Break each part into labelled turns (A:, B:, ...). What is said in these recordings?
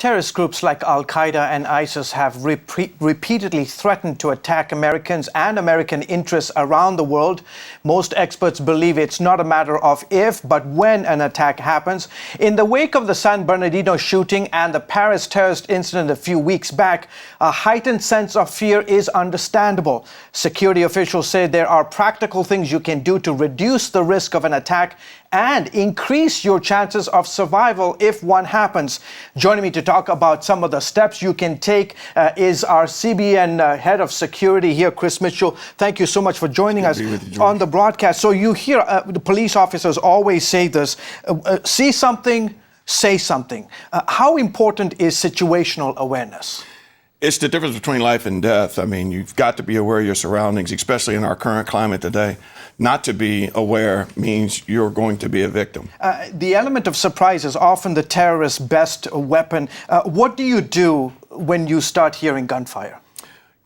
A: Terrorist groups like Al-Qaeda and ISIS have repeatedly threatened to attack Americans and American interests around the world. Most experts believe it's not a matter of if, but when an attack happens. In the wake of the San Bernardino shooting and the Paris terrorist incident a few weeks back, a heightened sense of fear is understandable. Security officials say there are practical things you can do to reduce the risk of an attack and increase your chances of survival if one happens. Joining me to talk about some of the steps you can take is our CBN head of security here, Chris Mitchell. Thank you so much for joining us on the broadcast. So you hear the police officers always say this, see something, say something. How important is situational awareness?
B: It's the difference between life and death. I mean, you've got to be aware of your surroundings, especially in our current climate today. Not to be aware means you're going to be a victim.
A: The element of surprise is often the terrorist's best weapon. What do you do when you start hearing gunfire?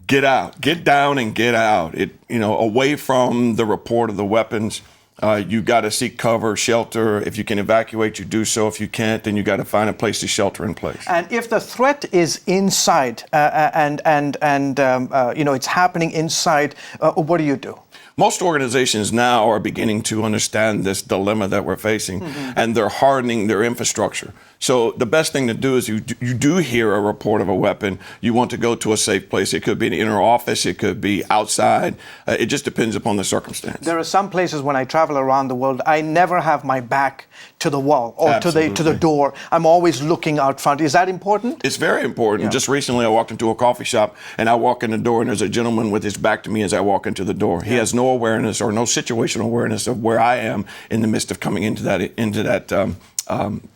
B: Get out, get down and get out. Away from the report of the weapons. You got to seek cover, shelter. If you can evacuate, you do so. If you can't, then you got to find a place to shelter in place.
A: And if the threat is inside and it's happening inside, what do you do?
B: Most organizations now are beginning to understand this dilemma that we're facing, and they're hardening their infrastructure. So the best thing to do is you do hear a report of a weapon, you want to go to a safe place. It could be an inner office, it could be outside. It just depends upon the circumstance.
A: There are some places when I travel around the world, I never have my back to the wall or to the door. I'm always looking out front. Is that important?
B: It's very important. Yeah. Just recently I walked into a coffee shop and I walk in the door and there's a gentleman with his back to me as I walk into the door. He has no awareness or no situational awareness of where I am in the midst of coming into that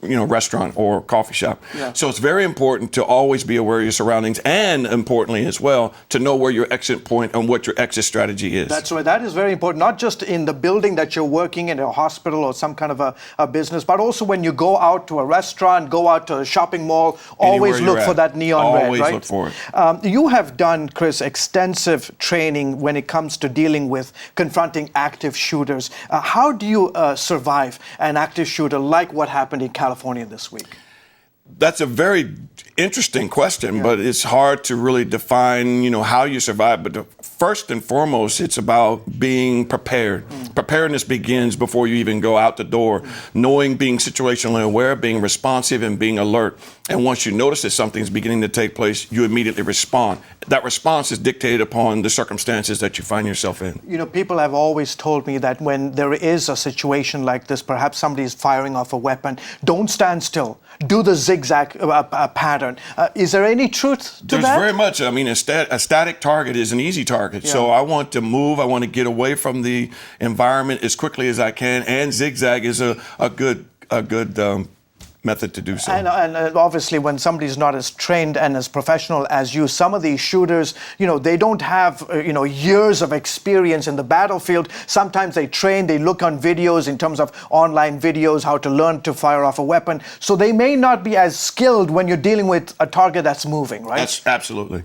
B: restaurant or coffee shop. Yeah. So it's very important to always be aware of your surroundings, and importantly as well, to know where your exit point and what your exit strategy is.
A: That's right. That is very important, not just in the building that you're working in, a hospital or some kind of a business, but also when you go out to a restaurant, go out to a shopping mall, always look for that neon red, right?
B: Always look for it.
A: You have done, Chris, extensive training when it comes to dealing with confronting active shooters. How do you survive an active shooter like what happened in California this week?
B: That's a very interesting question, but it's hard to really define, how you survive. But first and foremost, it's about being prepared. Preparedness begins before you even go out the door. Knowing, being situationally aware, being responsive, and being alert. And once you notice that something's beginning to take place, you immediately respond. That response is dictated upon the circumstances that you find yourself in.
A: People have always told me that when there is a situation like this, perhaps somebody is firing off a weapon, don't stand still. Do the zigzag pattern. Is there any truth to that?
B: There's very much. I mean, a static target is an easy target. Yeah. So I want to move. I want to get away from the environment as quickly as I can. And zigzag is a good method to do so.
A: And obviously, when somebody's not as trained and as professional as you, some of these shooters, they don't have, years of experience in the battlefield. Sometimes they train, they look on videos in terms of online videos, how to learn to fire off a weapon. So they may not be as skilled when you're dealing with a target that's moving, right?
B: That's absolutely.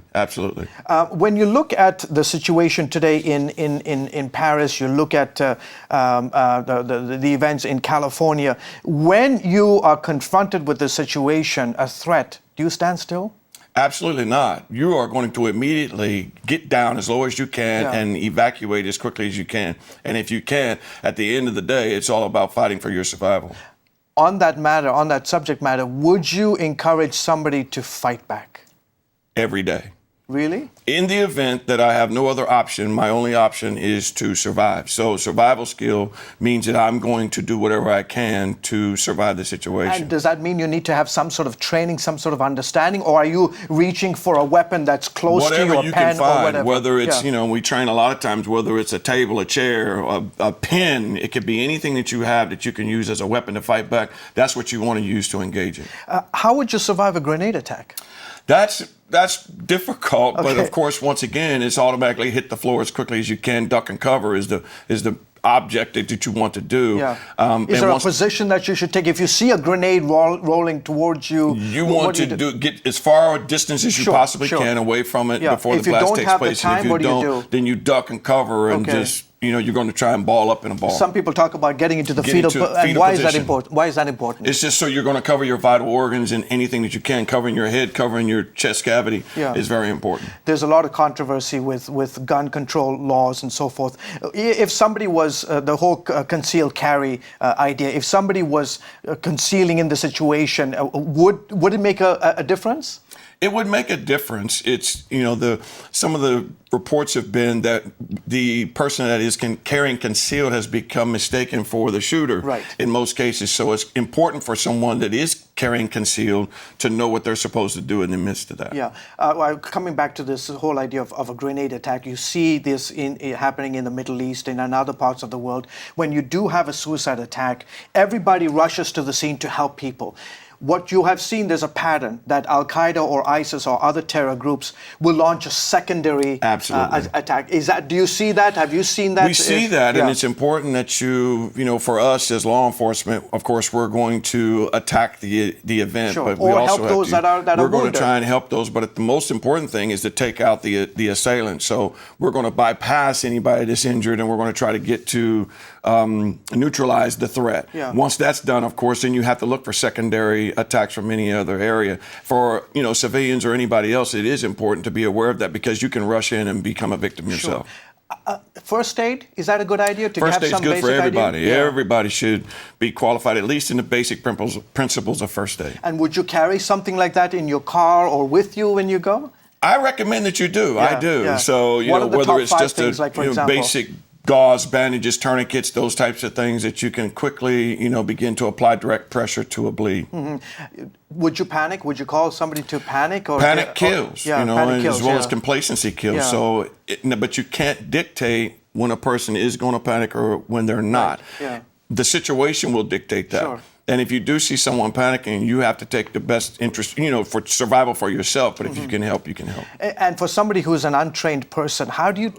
A: When you look at the situation today in Paris, you look at the events in California, when you are confronted with the situation, a threat, do you stand still?
B: Absolutely not. You are going to immediately get down as low as you can and evacuate as quickly as you can. And if you can't, at the end of the day, it's all about fighting for your survival.
A: On that subject matter, would you encourage somebody to fight back?
B: Every day.
A: Really?
B: In the event that I have no other option, my only option is to survive. So survival skill means that I'm going to do whatever I can to survive the situation.
A: And does that mean you need to have some sort of training, some sort of understanding, or are you reaching for a weapon that's close to you, a pen or whatever?
B: Whether it's, we train a lot of times, whether it's a table, a chair, a pen, it could be anything that you have that you can use as a weapon to fight back. That's what you want to use to engage it.
A: How would you survive a grenade attack?
B: That's difficult, but of course, once again, it's automatically hit the floor as quickly as you can. Duck and cover is the object that you want to do.
A: Yeah. Is there a position that you should take? If you see a grenade rolling towards you,
B: you want to get as far a distance as you possibly can away from it before the blast takes place.
A: If you don't have the time,
B: then you duck and cover and just you're going to try and ball up in a ball.
A: Some people talk about getting into the fetal and why is that important? Why is that important?
B: It's just so you're going to cover your vital organs and anything that you can. Covering your head, covering your chest cavity is very important.
A: There's a lot of controversy with gun control laws and so forth. If somebody was, the whole concealed carry idea, if somebody was concealing in the situation, would it make a difference?
B: It would make a difference. It's, some of the reports have been that the person that is carrying concealed has become mistaken for the shooter in most cases. So it's important for someone that is carrying concealed to know what they're supposed to do in the midst of that.
A: Yeah. Coming back to this whole idea of a grenade attack, you see this happening in the Middle East and in other parts of the world. When you do have a suicide attack, everybody rushes to the scene to help people. What you have seen, there's a pattern that Al-Qaeda or ISIS or other terror groups will launch a secondary attack. Do you see that? Have you seen that?
B: We see that, and it's important that for us as law enforcement, of course, we're going to attack the event, but we also
A: help those that are
B: we're going to try and help those. But the most important thing is to take out the assailant. So we're going to bypass anybody that's injured, and we're going to try to get to neutralize the threat.
A: Yeah.
B: Once that's done, of course, then you have to look for secondary attacks from any other area. For civilians or anybody else, it is important to be aware of that because you can rush in and become a victim yourself.
A: First aid, is that a good idea?
B: First aid is good for everybody.
A: Yeah.
B: Everybody should be qualified, at least in the basic principles of first aid.
A: And would you carry something like that in your car or with you when you go?
B: I recommend that you do. I do.
A: Yeah.
B: So whether it's just a basic gauze, bandages, tourniquets, those types of things that you can quickly, begin to apply direct pressure to a bleed.
A: Mm-hmm. Would you panic? Would you call somebody to panic?
B: Panic kills,
A: panic kills,
B: as well as complacency kills.
A: Yeah.
B: So, but you can't dictate when a person is going to panic or when they're not.
A: Right. Yeah.
B: The situation will dictate that.
A: Sure.
B: And if you do see someone panicking, you have to take the best interest, for survival for yourself. But if you can help, you can help. And
A: for somebody who's an untrained person, how do you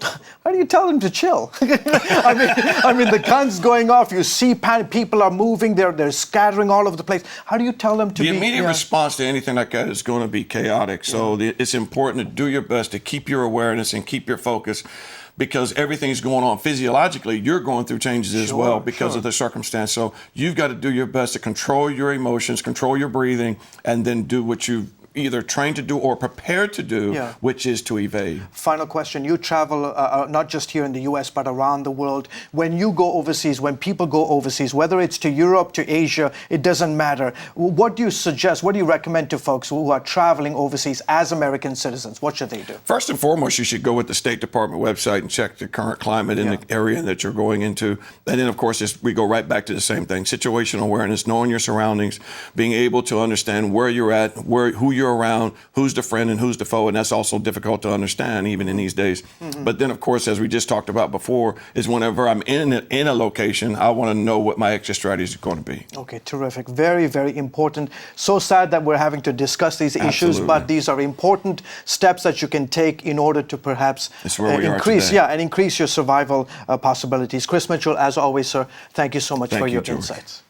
A: tell them to chill? I mean, the gun's going off. You see panic. People are moving. They're scattering all over the place. How do you tell them to
B: The immediate response to anything like that is going to be chaotic. So it's important to do your best to keep your awareness and keep your focus. Because everything's going on physiologically, you're going through changes as well because of the circumstance. So you've got to do your best to control your emotions, control your breathing, and then do what you've either trained to do or prepared to do, which is to evade.
A: Final question. You travel not just here in the U.S., but around the world. When you go overseas, when people go overseas, whether it's to Europe, to Asia, it doesn't matter. What do you suggest, what do you recommend to folks who are traveling overseas as American citizens? What should they do?
B: First and foremost, you should go with the State Department website and check the current climate in the area that you're going into. And then, of course, we go right back to the same thing. Situational awareness, knowing your surroundings, being able to understand where you're at, who you're around, who's the friend and who's the foe, and that's also difficult to understand even in these days. Mm-hmm. But then, of course, as we just talked about before, is whenever I'm in a location, I want to know what my exit strategy is going to be. Okay, terrific. Very, very important. So sad that we're having to discuss these issues, but these are important steps that you can take in order to perhaps increase your survival possibilities. Chris Mitchell, as always, sir, thank you so much for your insights.